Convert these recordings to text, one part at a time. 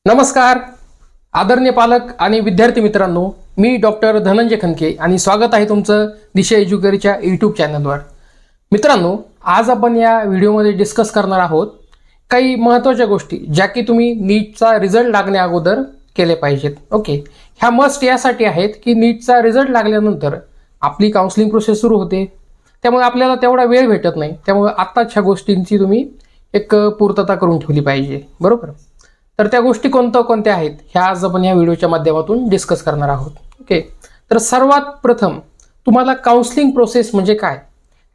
नमस्कार आदरणीय पालक आणि विद्यार्थी मित्रांनो, मी डॉक्टर धनंजय खनके आणि स्वागत आहे तुमचं दिशा एज्युकेरीच्या यूट्यूब चॅनलवर। मित्रांनो, आज आपण या व्हिडिओमध्ये डिस्कस करणार आहोत काही महत्त्वाच्या गोष्टी ज्या की तुम्ही नीटचा रिझल्ट लागण्या अगोदर केले पाहिजेत। ओके, ह्या मस्ट यासाठी आहेत की नीटचा रिझल्ट लागल्यानंतर आपली काउन्सिलिंग प्रोसेस सुरू होते, त्यामुळे आपल्याला तेवढा वेळ भेटत नाही। त्यामुळे आत्ताच ह्या गोष्टींची तुम्ही एक पूर्तता करून ठेवली पाहिजे, बरोबर। तर त्या गोष्टी कोणत्या आहेत ह्या आज आपण या व्हिडिओच्या माध्यमातून डिस्कस करणार आहोत। ओके, तर सर्वात प्रथम तुम्हाला काउन्सिलिंग प्रोसेस म्हणजे काय,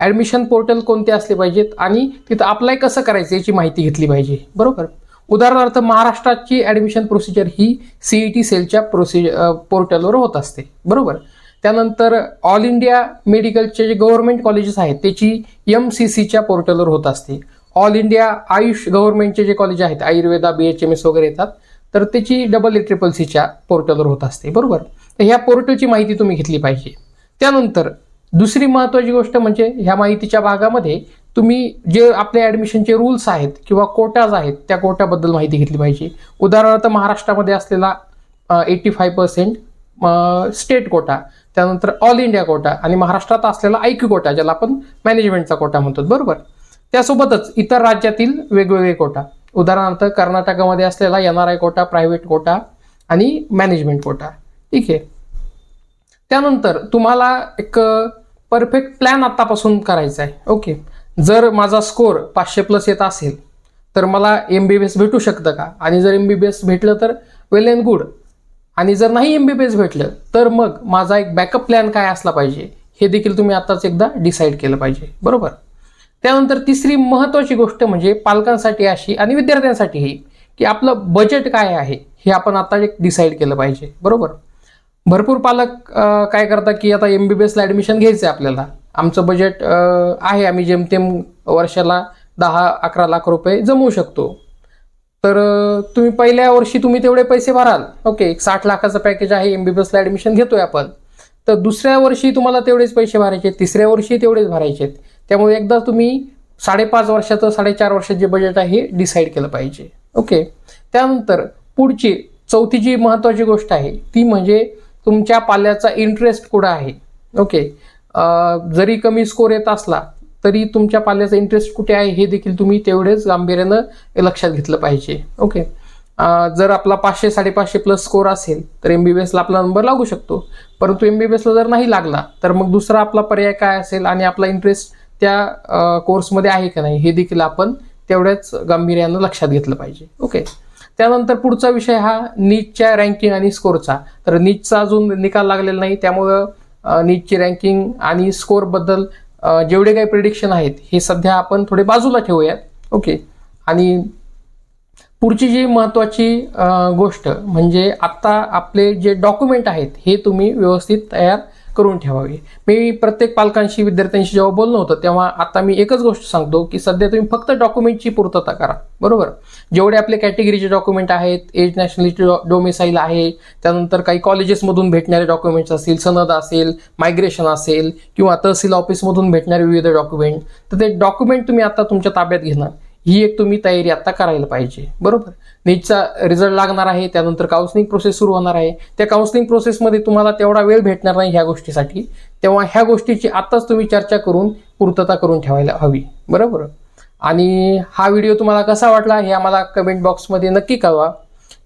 ॲडमिशन पोर्टल कोणते असले पाहिजेत आणि तिथं अप्लाय कसं करायचं याची माहिती घेतली पाहिजे, बरोबर। उदाहरणार्थ महाराष्ट्राची ॲडमिशन प्रोसिजर ही CET सेलच्या पोर्टलवर होत असते, बरोबर। त्यानंतर ऑल इंडिया मेडिकलचे जे गव्हर्नमेंट कॉलेजेस आहेत त्याची MCCच्या पोर्टलवर होत असते। ऑल इंडिया आयुष गव्हर्नमेंटचे जे कॉलेज आहेत, आयुर्वेदा, BHMS वगैरे येतात, तर त्याची CCCच्या पोर्टलवर होत असते, बरोबर। तर ह्या पोर्टलची माहिती तुम्ही घेतली पाहिजे। त्यानंतर दुसरी महत्त्वाची गोष्ट म्हणजे ह्या माहितीच्या भागामध्ये तुम्ही जे आपले ॲडमिशनचे रूल्स आहेत किंवा कोटाज आहेत त्या कोट्याबद्दल माहिती घेतली पाहिजे। उदाहरणार्थ महाराष्ट्रामध्ये असलेला 85% स्टेट कोटा, त्यानंतर ऑल इंडिया कोटा आणि महाराष्ट्रात असलेला IQ कोटा ज्याला आपण मॅनेजमेंटचा कोटा म्हणतो, बरोबर। त्यासोबतच इतर राज्यातील वेगवेगळे कोटा, उदाहरणार्थ कर्नाटकामध्ये असलेला NRI कोटा, प्रायव्हेट कोटा आणि मॅनेजमेंट कोटा, ठीक आहे। त्यानंतर तुम्हाला एक परफेक्ट प्लॅन आतापासून करायचा आहे। ओके, जर माझा स्कोर 500+ येत असेल तर मला MBBS भेटू शकतं का, आणि जर MBBS भेटलं तर वेल अँड गुड, आणि जर नाही MBBS भेटलं तर मग माझा एक बॅकअप प्लॅन काय असला पाहिजे हे देखील तुम्ही आताच एकदा डिसाईड केलं पाहिजे, बरोबर। त्यानंतर तिसरी महत्त्वाची गोष्ट म्हणजे पालकांसाठी अशी आणि विद्यार्थ्यांसाठीही की आपलं बजेट काय आहे हे आपण आता एक डिसाईड केलं पाहिजे, बरोबर। भरपूर पालक काय करतात की आता MBBSला ॲडमिशन घ्यायचं आहे आपल्याला, आमचं बजेट आहे, आम्ही जेमतेम वर्षाला 10-11 लाख रुपये जमवू शकतो। तर तुम्ही पहिल्या वर्षी तुम्ही तेवढे पैसे भराल, ओके, 60 लाखाचं पॅकेज आहे, MBBSला ॲडमिशन घेतोय आपण, तर दुसऱ्या वर्षी तुम्हाला तेवढेच पैसे भरायचे, तिसऱ्या वर्षी तेवढेच भरायचे। त्यामुळे एकदा तुम्ही 5.5 वर्षाचं 4.5 वर्षाचं जे बजेट आहे हे डिसाईड केलं पाहिजे, ओके। त्यानंतर पुढची चौथी जी महत्त्वाची गोष्ट आहे ती म्हणजे तुमच्या पाल्याचा इंटरेस्ट कुठं आहे, ओके। जरी कमी स्कोर येत असला तरी तुमच्या पाल्याचा इंटरेस्ट कुठे आहे हे देखील तुम्ही तेवढेच गांभीर्यानं लक्षात घेतलं पाहिजे, ओके। जर आपला 500-550+ स्कोर असेल तर MBBSला आपला नंबर लागू शकतो, परंतु MBBSला जर नाही लागला तर मग दुसरा आपला पर्याय काय असेल आणि आपला इंटरेस्ट त्या कोर्समध्ये आहे का नाही हे देखील आपण तेवढ्याच गांभीर्यानं लक्षात घेतलं पाहिजे, ओके। त्यानंतर पुढचा विषय हा नीटच्या रँकिंग आणि स्कोरचा। तर नीटचा अजून निकाल लागलेला नाही, त्यामुळं नीटची रँकिंग आणि स्कोरबद्दल जेवढे काही प्रिडिक्शन आहेत हे सध्या आपण थोडे बाजूला ठेवूयात, ओके। आणि पुढची जी महत्त्वाची गोष्ट म्हणजे आत्ता आपले जे डॉक्युमेंट आहेत हे तुम्ही व्यवस्थित तयार करून ठेवावे। मी प्रत्येक पालकांशी विद्यार्थ्यांशी जेव्हा बोलणं होतं तेव्हा आता मी एकच गोष्ट सांगतो की सध्या तुम्ही फक्त डॉक्युमेंटची पूर्तता करा, बरोबर। जेवढे आपले कॅटेगरीचे डॉक्युमेंट आहेत, एज, नॅशनॅलिटी, डोमिसाईल आहे, त्यानंतर काही कॉलेजेसमधून भेटणारे डॉक्युमेंट्स असतील, सनद असेल, मायग्रेशन असेल किंवा तहसील ऑफिसमधून भेटणारे विविध डॉक्युमेंट, तर ते डॉक्युमेंट तुम्ही आता तुमच्या ताब्यात घेणं ही एक तुम्ही तयारी आता करायला पाहिजे, बरोबर। नीटचा रिझल्ट लागणार आहे, त्यानंतर काउन्सिलिंग प्रोसेस सुरू होणार आहे, त्या काउन्सिलिंग प्रोसेसमध्ये तुम्हाला तेवढा वेळ भेटणार नाही ह्या गोष्टीसाठी, तेव्हा ह्या गोष्टीची आत्ताच तुम्ही चर्चा करून पूर्तता करून ठेवायला हवी, बरोबर। आणि हा व्हिडिओ तुम्हाला कसा वाटला हे आम्हाला कमेंट बॉक्समध्ये नक्की कळवा।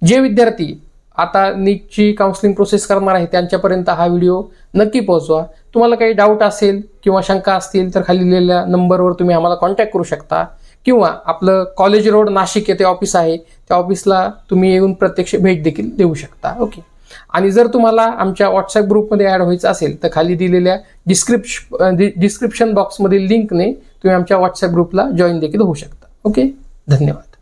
जे विद्यार्थी आता नीटची काउन्सिलिंग प्रोसेस करणार आहे त्यांच्यापर्यंत हा व्हिडिओ नक्की पोहोचवा। तुम्हाला काही डाऊट असेल किंवा शंका असतील तर खाली दिलेल्या नंबरवर तुम्ही आम्हाला कॉन्टॅक्ट करू शकता, किंवा आपलं कॉलेज रोड नाशिक येथे ऑफिस आहे, त्या ऑफिसला तुम्ही येऊन प्रत्यक्ष भेट देखील देऊ शकता, ओके। आणि जर तुम्हाला आमच्या व्हॉट्सॲप ग्रुपमध्ये ॲड व्हायचं असेल तर खाली दिलेल्या डिस्क्रिप्शन बॉक्समधील लिंकने तुम्ही आमच्या व्हॉट्सॲप ग्रुपला जॉईन देखील होऊ शकता, ओके। धन्यवाद।